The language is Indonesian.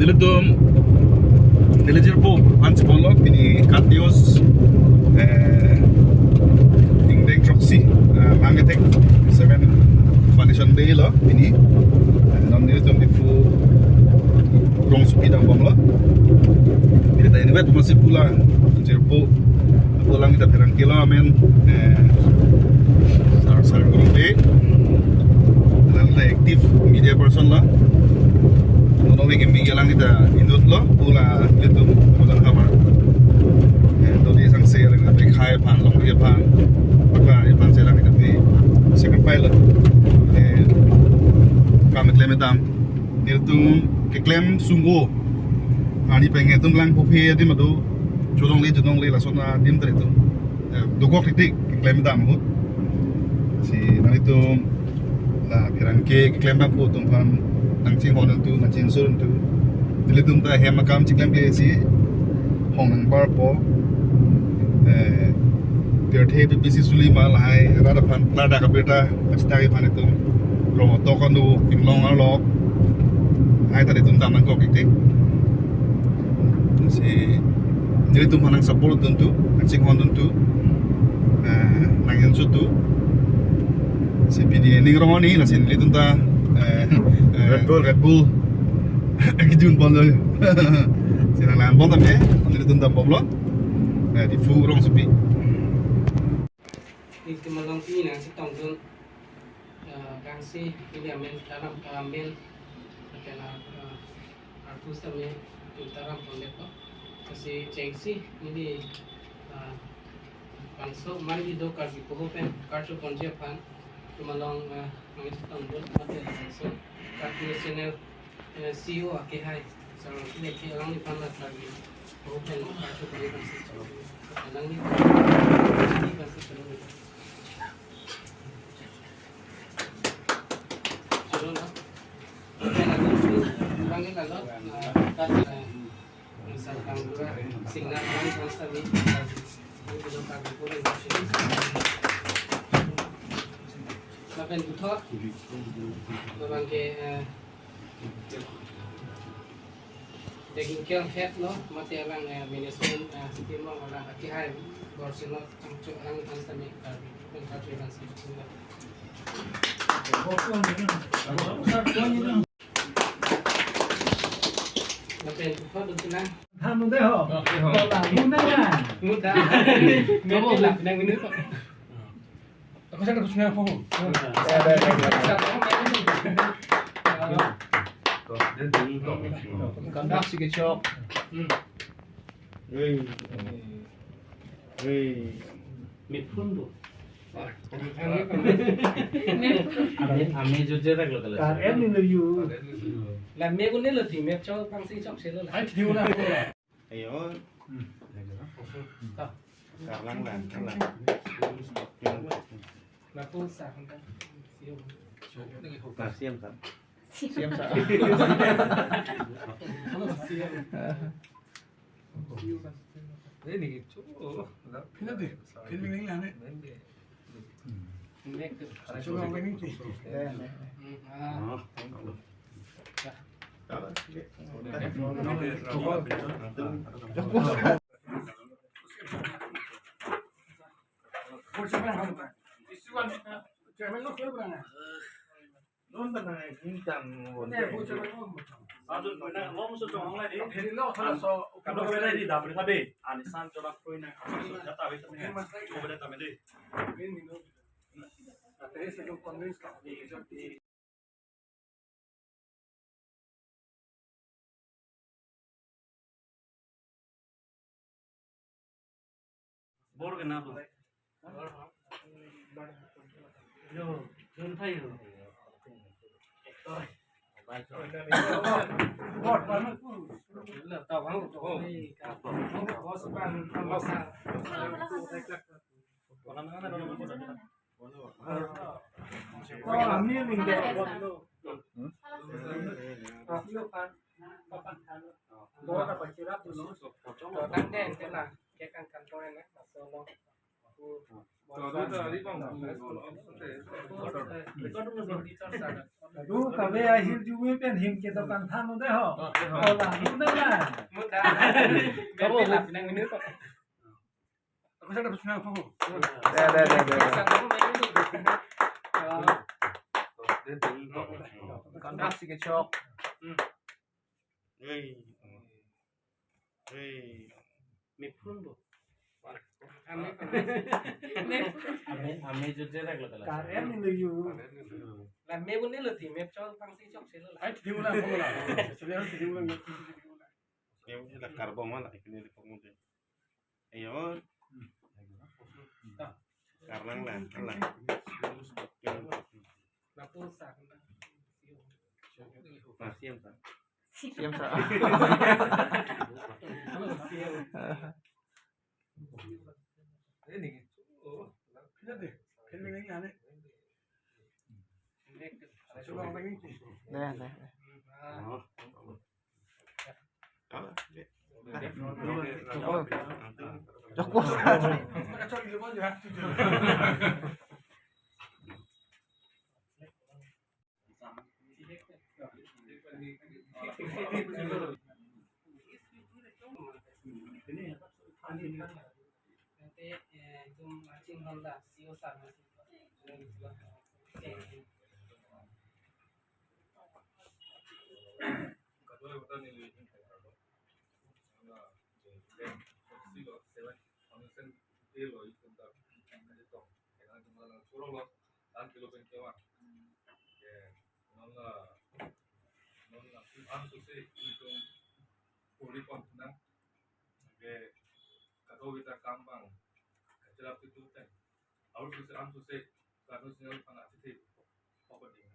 Nilitum Nilijerpo Anspolo Pini Katios Dingdeng Troxy Mangetek 7 Foundation Day lo Pini Non nilitum di fu Rong supi dang bom lo kita ini wet masih pula Jerpo pulang kita terang kilo amen sar kurang deh lalu aktif media person lah nono ingin minggilang kita indut lo pula itu bukan kamar tadi sang saya lagi tapi kaya pan long dia pan maka pan saya lagi tapi second file kami klaim itu itu klaim sungguh ani pengen itu lang popi di madu julong li la sona dim ter itu dogok titik klaim itu amut si nang itu la kerangke klaim apa tumpan nang cing honan tu nang cing surun tu dili tum ta hem makam ciklam ke si hong nang bar po perthe bi bisi suli mal hai rada pan lada ka beta pasta ke pan itu romo to kanu inglong alok hai ta tum tam nang kok titik si dili tum nang support tu nang cing hon tu nang yin su tu si pidi ning rongoni la sin dili tum ta Red Bull Gijun pon rồi xin làm bom tầm thế để tuần tập bom lót thì phu rong supi thì mà long phi này sẽ tổng tương càng si cái điểm men dalam men karena aku sampai dalam pondok tu kasi cengsi ini pansok mari itu karbi kohopen kartu konje pan cuma long kami setahun dulu mati langsung kartu channel CEO ake hai so ini ke orang ni pan lagi kohopen kartu konje kan sih orang ni kan sih chalo na orang ni kalau kartu misalkan juga signal kan transfer ni itu kartu konje Lapen buthot, babang ke daging kel head no, mati orang management sistem orang akihai borsino cangcu orang kami kami pengkaji kan sih. Lapen buthot untuk nang. Tham đấy hả? Mudah. Mudah. Nggak lah, nang ini kok. Aku saya harus nyala pohon. Kandak si kecok. Mit pun tu. Ame jujur tak lo kalau. Kan em ni review. Làm mẹ cũng nên là thì mẹ cho băng sĩ trọng sẽ là Ai thiếu na. ayo sekarang lah là cô xả không ta siêu Siam kan. Siam sa. siêu kan Đấy này chỗ pin đấy. Pin mình làm đấy. mẹ cứ Chỗ nào mình đi. Luôn bên này cũng chẳng muốn. Aduh, mana mau musuh cowok lagi? Kalau beda di dapur tadi, anisan coba punya musuh jatah itu nih. Kau beda tapi deh. Bor kenapa? Yo, jangan tahu. là tàu không có số ban không có sao Có miếng mình để. Đó là phải chịu đắp nó. Đang đen thế là cái căn căn tôi này là solo. Đúng cả về ai hiểu chú biết เป็นหิมเกี่ยวกับการทานนู่นได้เหรอเอาละนู่นได้ละ mudah kamu lah pinang ini kok Aku saya dapat senang kamu. kamu main ini con bác sĩ cái chọc mie pun bu Ame jujur lah kalau cả em như người yêu là mie pun ni lah ti mie cho pang si chok sih lah Ay, hindi mo lang kamu lah. Sabihan ko, hindi mo lang. Yang sila karbong mana ikinili ko mo din. Ayun. Karang lah, lah. là pun sạc Masih yang tak. siêm sợ Ini. Oh, pindah deh. Pindah lagi aneh. Coba orang lagi. đây đây Oh. cukup Kacau di depan ya. nanti itu macam Honda CEO sama kita gampang jelas itu kan harus bisa antusias harus nyari panas itu apa dia